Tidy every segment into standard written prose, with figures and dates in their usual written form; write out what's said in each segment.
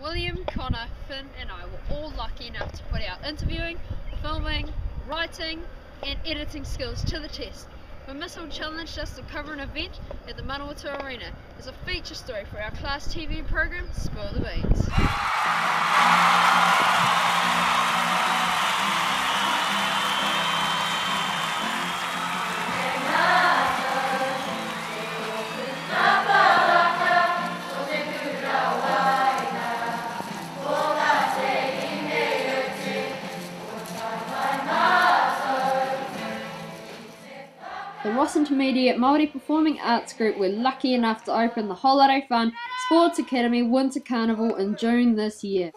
William, Connor, Finn and I were all lucky enough to put our interviewing, filming, writing and editing skills to the test. When Missile challenged us to cover an event at the Manawatu Arena as a feature story for our class TV program, Spill the Beans. The Ross Intermediate Māori Performing Arts Group were lucky enough to open the Holiday Fun Sports Academy Winter Carnival in June this year.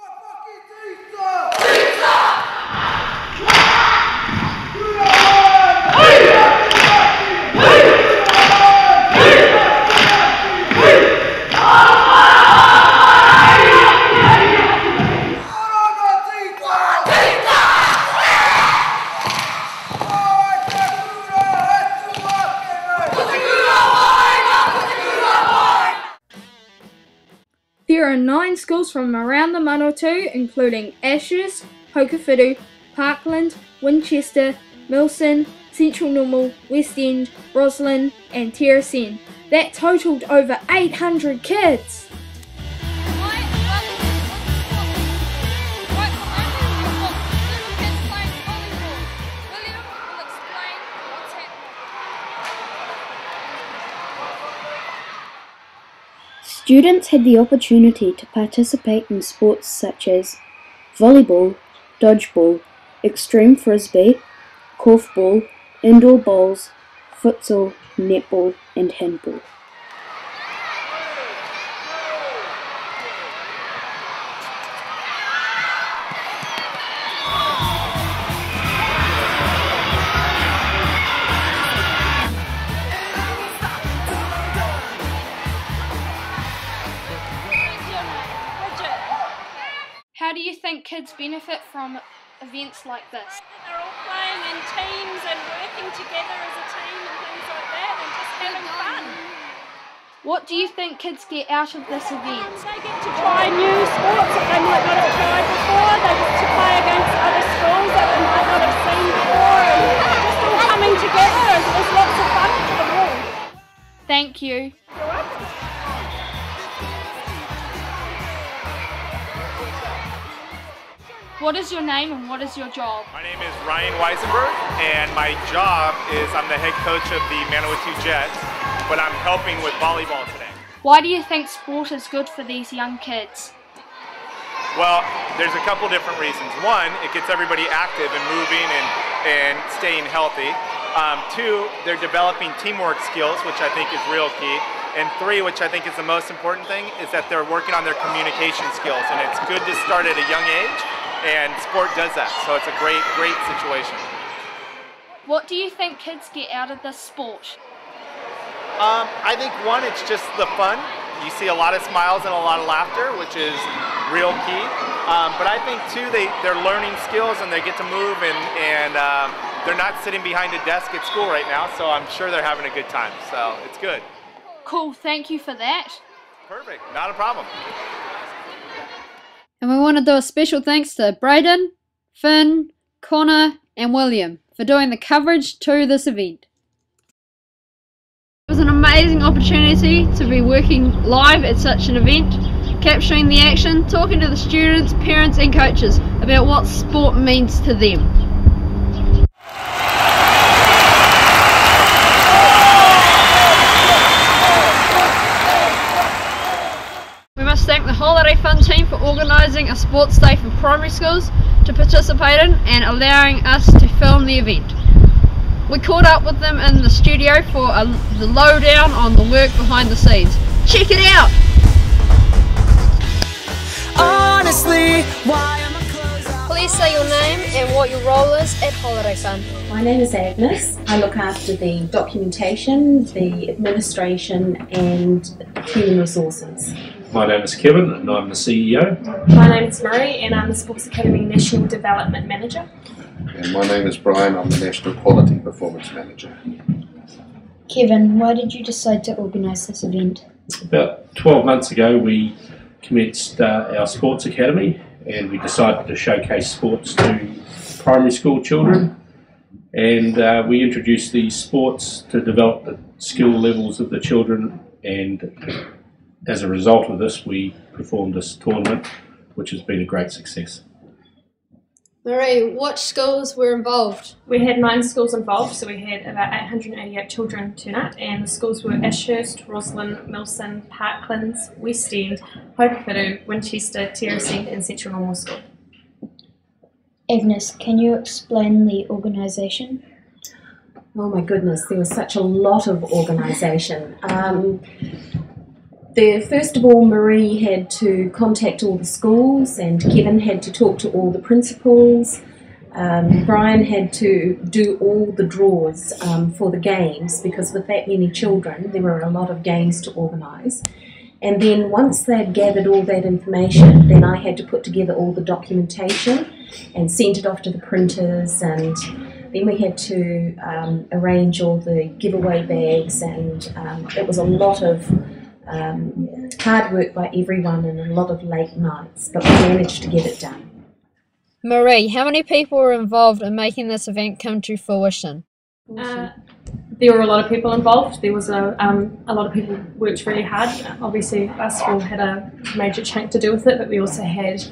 There are 9 schools from around the Manawatu, including Ashes, Hokowhitu, Parkland, Winchester, Milson, Central Normal, West End, Roslyn and Terracine. That totalled over 800 kids! Students had the opportunity to participate in sports such as volleyball, dodgeball, extreme frisbee, korfball, indoor bowls, futsal, netball and handball. How do you think kids benefit from events like this? They're all playing in teams and working together as a team and things like that and just having fun. What do you think kids get out of this event? They get to try new sports that they might not have tried before. They get to play against other schools that they might not have seen before and just all coming together. There's lots of fun for them all. Thank you. You're welcome. What is your name and what is your job? My name is Ryan Weisenberg and my job is I'm the head coach of the Manawatu Jets, but I'm helping with volleyball today. Why do you think sport is good for these young kids? Well, there's a couple different reasons. One, it gets everybody active and moving and staying healthy. 2, they're developing teamwork skills, which I think is real key. And 3, which I think is the most important thing, is that they're working on their communication skills. And it's good to start at a young age. And sport does that, so it's a great situation. What do you think kids get out of this sport? I think 1, it's just the fun. You see a lot of smiles and a lot of laughter, which is real key. But I think 2, they're learning skills and they get to move and they're not sitting behind a desk at school right now, so I'm sure they're having a good time, so it's good. Cool, thank you for that. Perfect, not a problem. And we want to do a special thanks to Braden, Finn, Connor and William for doing the coverage to this event. It was an amazing opportunity to be working live at such an event, capturing the action, talking to the students, parents and coaches about what sport means to them. Thank the Holiday Fun team for organising a sports day for primary schools to participate in and allowing us to film the event. We caught up with them in the studio for the lowdown on the work behind the scenes. Check it out! Honestly, why am I closed? Please say your name and what your role is at Holiday Fun. My name is Agnes. I look after the documentation, the administration and human resources. My name is Kevin and I'm the CEO. My name is Marie and I'm the Sports Academy National Development Manager. And my name is Brian, I'm the National Quality Performance Manager. Kevin, why did you decide to organise this event? About 12 months ago we commenced our sports academy, and we decided to showcase sports to primary school children. And we introduced these sports to develop the skill levels of the children, and as a result of this we performed this tournament, which has been a great success. Marie, what schools were involved? We had 9 schools involved, so we had about 888 children turn up, and the schools were Ashurst, Roslyn, Milson, Parklands, West End, Hokiwhitu, Winchester, Terracine and Central Normal School. Agnes, can you explain the organisation? Oh my goodness, there was such a lot of organisation. First of all, Marie had to contact all the schools, and Kevin had to talk to all the principals. Brian had to do all the draws for the games, because with that many children there were a lot of games to organise. And then once they'd gathered all that information, then I had to put together all the documentation and send it off to the printers, and then we had to arrange all the giveaway bags, and it was a lot of hard work by everyone and a lot of late nights, but we managed to get it done. Marie, how many people were involved in making this event come to fruition? There were a lot of people involved. There was a lot of people worked really hard. Obviously, our school had a major chunk to do with it, but we also had,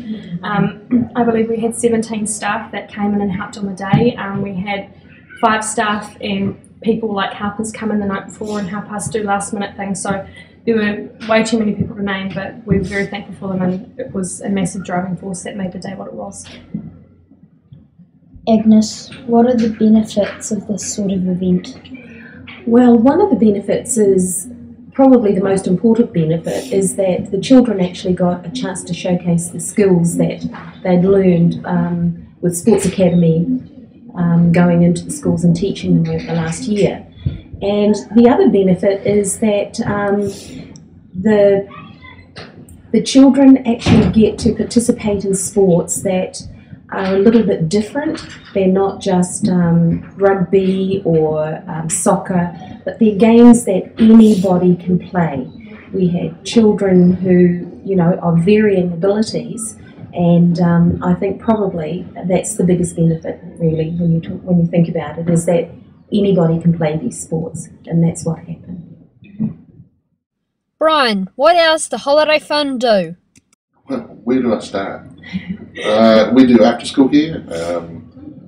I believe we had 17 staff that came in and helped on the day. We had 5 staff and people like helpers come in the night before and help us do last minute things. So there were way too many people to name, but we were very thankful for them, and it was a massive driving force that made the day what it was. Agnes, what are the benefits of this sort of event? Well, one of the benefits is, probably the most important benefit, is that the children actually got a chance to showcase the skills that they'd learned with Sports Academy going into the schools and teaching them over the last year. And the other benefit is that the children actually get to participate in sports that are a little bit different. They're not just rugby or soccer, but they're games that anybody can play. We had children who, you know, of varying abilities, and I think probably that's the biggest benefit, really, when you think about it, is that anybody can play these sports, and that's what happened. Brian, what else does Holiday Fund do? Well, where do I start? We do after school care,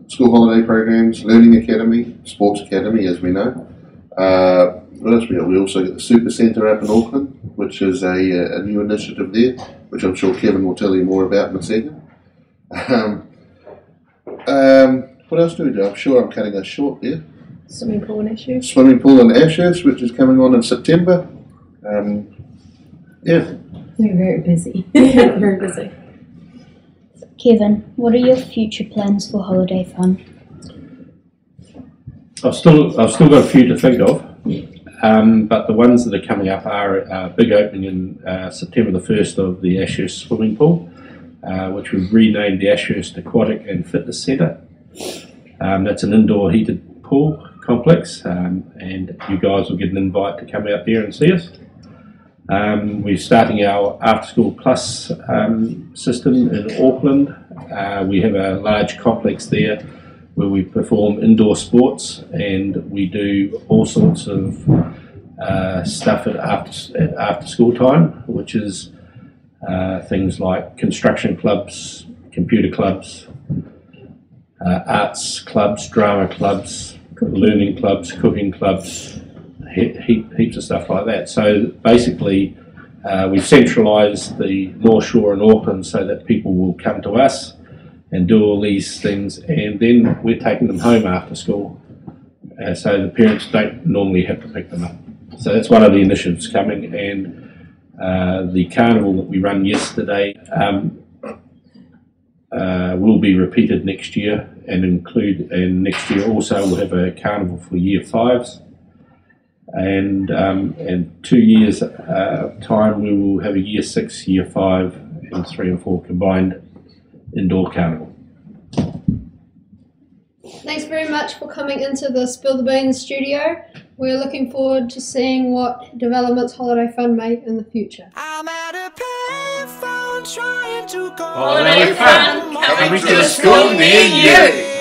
school holiday programs, learning academy, sports academy, as we know. What else we got? We also get the Super Centre up in Auckland, which is a new initiative there, which I'm sure Kevin will tell you more about in a second. What else do we do? I'm sure I'm cutting us short there. Swimming pool in Ashurst. Swimming pool in Ashurst, which is coming on in September. Yeah. We're very busy. Very busy. Kevin, what are your future plans for Holiday Fun? I've still got a few to think of, but the ones that are coming up are a big opening in September the 1st of the Ashurst swimming pool, which we've renamed the Ashurst Aquatic and Fitness Centre. That's an indoor heated pool complex, and you guys will get an invite to come out there and see us. We're starting our After School Plus system in Auckland. We have a large complex there where we perform indoor sports, and we do all sorts of stuff at after school time, which is things like construction clubs, computer clubs, arts clubs, drama clubs, learning clubs, cooking clubs, heaps of stuff like that. So basically we've centralised the North Shore in Auckland so that people will come to us and do all these things, and then we're taking them home after school, so the parents don't normally have to pick them up. So that's one of the initiatives coming, and the carnival that we run yesterday will be repeated next year, and next year also we'll have a carnival for Year 5s, and 2 years time we will have a Year 6, Year 5 and 3 and 4 combined indoor carnival. Thanks very much for coming into the Spill the Beans studio. We're looking forward to seeing what developments Holiday Fund make in the future. I'm at a payphone. Holiday fun coming to a school near you.